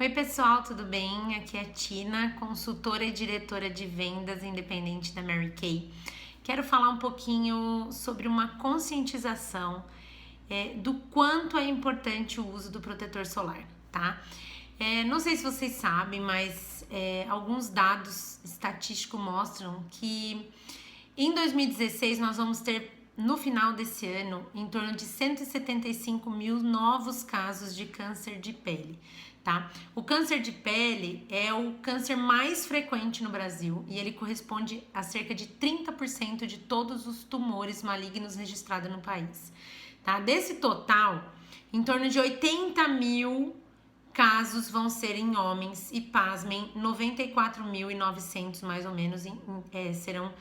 Oi, pessoal, tudo bem? Aqui é a Tina, consultora e diretora de vendas independente da Mary Kay. Quero falar um pouquinho sobre uma conscientização do quanto é importante o uso do protetor solar, tá? Não sei se vocês sabem, mas alguns dados estatísticos mostram que em 2016 nós vamos ter, no final desse ano, em torno de 175 mil novos casos de câncer de pele, tá? O câncer de pele é o câncer mais frequente no Brasil e ele corresponde a cerca de 30% de todos os tumores malignos registrados no país, tá? Desse total, em torno de 80 mil casos vão ser em homens e, pasmem, 94.900 mais ou menos serão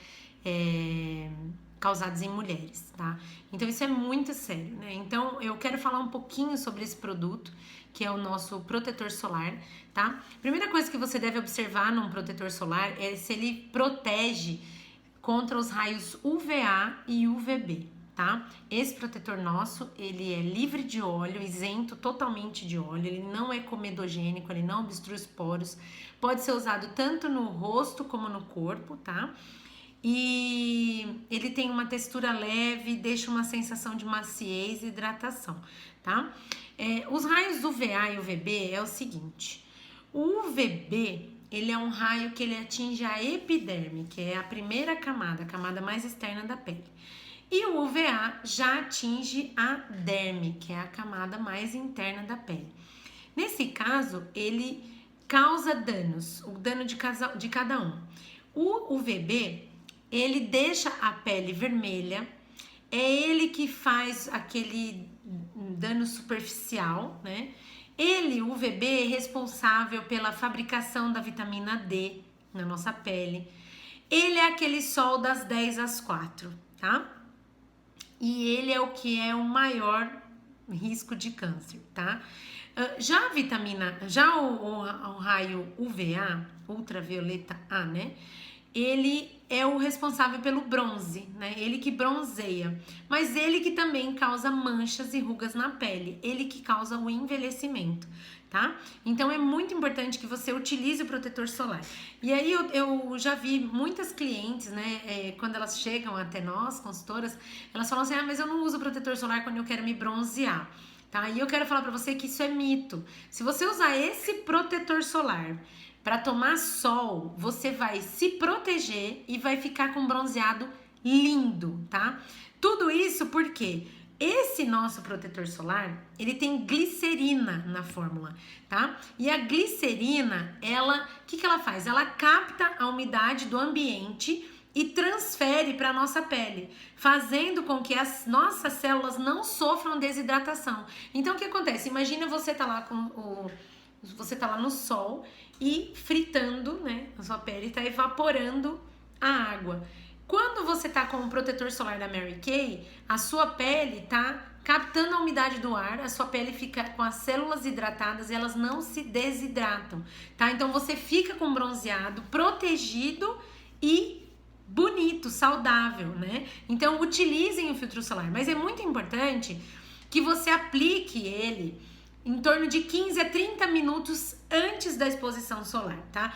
causados em mulheres, tá? Então isso é muito sério, né? Então eu quero falar um pouquinho sobre esse produto, que é o nosso protetor solar, tá? Primeira coisa que você deve observar num protetor solar é se ele protege contra os raios UVA e UVB, tá? Esse protetor nosso, ele é livre de óleo, isento totalmente de óleo, ele não é comedogênico, ele não obstrui os poros, pode ser usado tanto no rosto como no corpo, tá? E ele tem uma textura leve, deixa uma sensação de maciez e hidratação, tá? Os raios UVA e UVB é o seguinte: o UVB, ele é um raio que ele atinge a epiderme, que é a primeira camada, a camada mais externa da pele. E o UVA já atinge a derme, que é a camada mais interna da pele. Nesse caso, ele causa danos, o dano de cada um. O UVB, ele deixa a pele vermelha, é ele que faz aquele dano superficial, né? Ele, o UVB, é responsável pela fabricação da vitamina D na nossa pele. Ele é aquele sol das 10 às 4, tá? E ele é o que é o maior risco de câncer, tá? Já o raio UVA, ultravioleta A, né? Ele é o responsável pelo bronze, né? Ele que bronzeia, mas ele que também causa manchas e rugas na pele, ele que causa o envelhecimento, tá? Então é muito importante que você utilize o protetor solar. E aí eu já vi muitas clientes, né, quando elas chegam até nós, consultoras, elas falam assim: mas eu não uso protetor solar quando eu quero me bronzear. Tá? E eu quero falar pra você que isso é mito. Se você usar esse protetor solar para tomar sol, você vai se proteger e vai ficar com um bronzeado lindo, tá? Tudo isso porque esse nosso protetor solar, ele tem glicerina na fórmula, tá? E a glicerina, o que ela faz? Ela capta a umidade do ambiente e transfere para a nossa pele, fazendo com que as nossas células não sofram desidratação. Então, o que acontece? Imagina você tá lá você tá lá no sol e fritando, né? A sua pele tá evaporando a água. Quando você tá com o protetor solar da Mary Kay, a sua pele tá captando a umidade do ar, a sua pele fica com as células hidratadas e elas não se desidratam, tá? Então você fica com bronzeado, protegido e bonito, saudável, né? Então utilizem o filtro solar, mas é muito importante que você aplique ele em torno de 15 a 30 minutos antes da exposição solar, tá?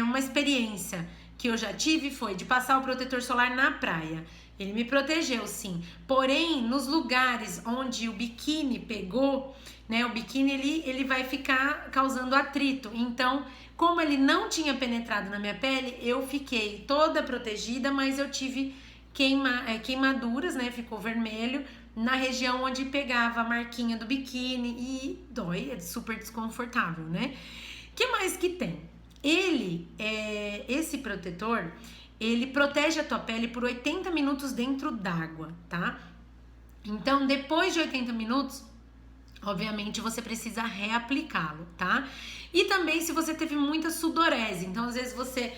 Uma experiência que eu já tive foi de passar o protetor solar na praia. Ele me protegeu, sim. Porém, nos lugares onde o biquíni pegou, né? O biquíni, ele vai ficar causando atrito. Então, como ele não tinha penetrado na minha pele, eu fiquei toda protegida, mas eu tive queimaduras, né? Ficou vermelho na região onde pegava a marquinha do biquíni e dói, é super desconfortável, né? Que mais que tem? Esse protetor, ele protege a tua pele por 80 minutos dentro d'água, tá? Então, depois de 80 minutos, obviamente você precisa reaplicá-lo, tá? E também se você teve muita sudorese, então às vezes você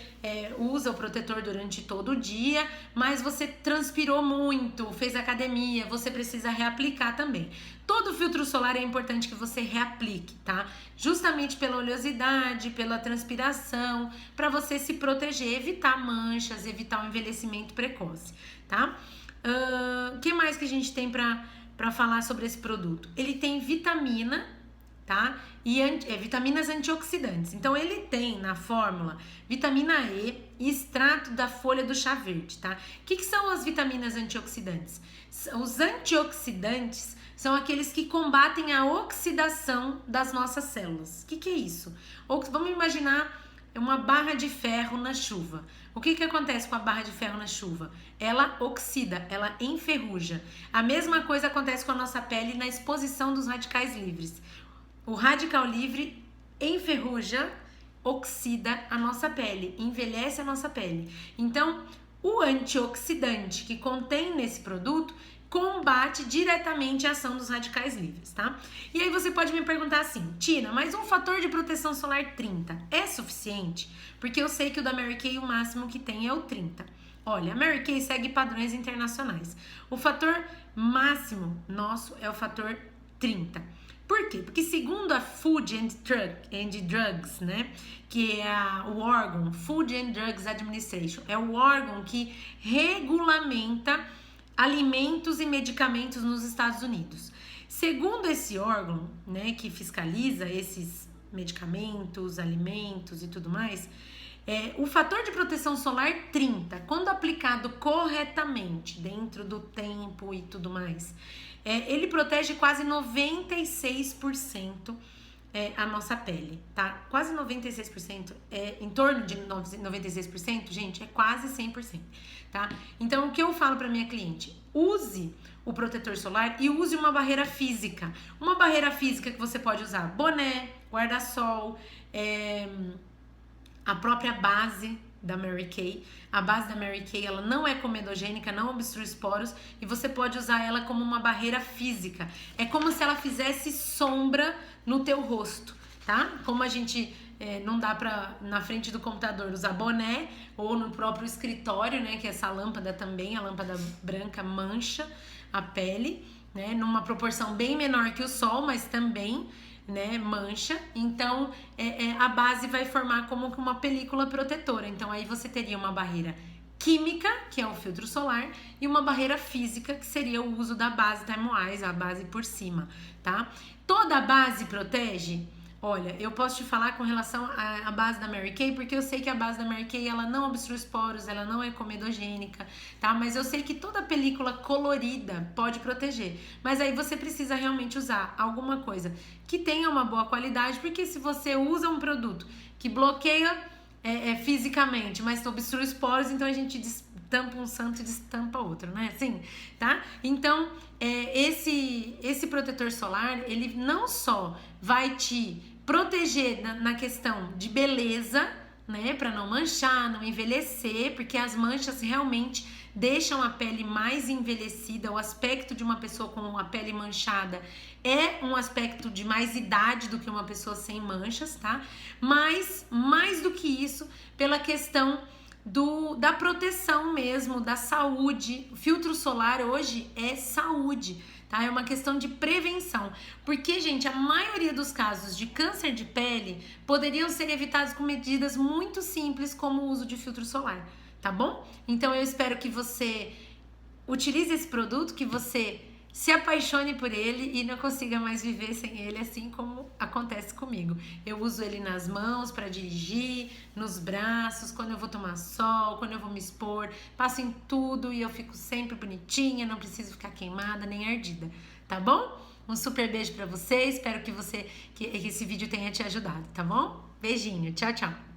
usa o protetor durante todo o dia, mas você transpirou muito, fez academia, você precisa reaplicar também. Todo filtro solar é importante que você reaplique, tá? Justamente pela oleosidade, pela transpiração, para você se proteger, evitar manchas, evitar o envelhecimento precoce, tá? O que mais que a gente tem para falar sobre esse produto? Ele tem vitamina tá? E vitaminas antioxidantes. Então, ele tem na fórmula vitamina E e extrato da folha do chá verde, tá? O que são as vitaminas antioxidantes? Os antioxidantes são aqueles que combatem a oxidação das nossas células. O que é isso? Vamos imaginar uma barra de ferro na chuva. O que acontece com a barra de ferro na chuva? Ela oxida, ela enferruja. A mesma coisa acontece com a nossa pele na exposição dos radicais livres. O radical livre enferruja, oxida a nossa pele, envelhece a nossa pele. Então, o antioxidante que contém nesse produto combate diretamente a ação dos radicais livres, tá? E aí você pode me perguntar assim, Tina, mas um fator de proteção solar 30 é suficiente? Porque eu sei que o da Mary Kay o máximo que tem é o 30. Olha, a Mary Kay segue padrões internacionais. O fator máximo nosso é o fator 30. Por quê? Porque segundo a Food and Drugs, né, que é o órgão Food and Drugs Administration, é o órgão que regulamenta alimentos e medicamentos nos Estados Unidos. Segundo esse órgão, né, que fiscaliza esses medicamentos, alimentos e tudo mais, o fator de proteção solar 30, quando aplicado corretamente, dentro do tempo e tudo mais, ele protege quase 96% a nossa pele, tá? Quase 96%, em torno de 96%, gente, é quase 100%, tá? Então, o que eu falo para minha cliente? Use o protetor solar e use uma barreira física. Uma barreira física que você pode usar boné, guarda-sol, a própria base da Mary Kay. A base da Mary Kay, ela não é comedogênica, não obstrui os poros e você pode usar ela como uma barreira física. É como se ela fizesse sombra no teu rosto, tá? Como a gente não dá pra, na frente do computador, usar boné ou no próprio escritório, né? Que essa lâmpada também, a lâmpada branca mancha a pele, né? Numa proporção bem menor que o sol, mas também, né, mancha. Então a base vai formar como que uma película protetora. Então aí você teria uma barreira química, que é o filtro solar, e uma barreira física, que seria o uso da base Time Wise, a base por cima, tá? Toda a base protege? Olha, eu posso te falar com relação à base da Mary Kay, porque eu sei que a base da Mary Kay, ela não obstrui os poros, ela não é comedogênica, tá? Mas eu sei que toda película colorida pode proteger. Mas aí você precisa realmente usar alguma coisa que tenha uma boa qualidade, porque se você usa um produto que bloqueia fisicamente, mas obstrui os poros, então a gente tampa um santo e destampa outro, né? Assim, tá? Então, esse protetor solar, ele não só vai te proteger na questão de beleza, né, para não manchar, não envelhecer, porque as manchas realmente deixam a pele mais envelhecida. O aspecto de uma pessoa com a pele manchada é um aspecto de mais idade do que uma pessoa sem manchas, tá? Mas mais do que isso, pela questão da proteção mesmo, da saúde. O filtro solar hoje é saúde, tá? É uma questão de prevenção. Porque, gente, a maioria dos casos de câncer de pele poderiam ser evitados com medidas muito simples, como o uso de filtro solar, tá bom? Então eu espero que você utilize esse produto, que você se apaixone por ele e não consiga mais viver sem ele, assim como acontece comigo. Eu uso ele nas mãos para dirigir, nos braços, quando eu vou tomar sol, quando eu vou me expor, passo em tudo e eu fico sempre bonitinha, não preciso ficar queimada nem ardida, tá bom? Um super beijo para você, espero que esse vídeo tenha te ajudado, tá bom? Beijinho, tchau, tchau!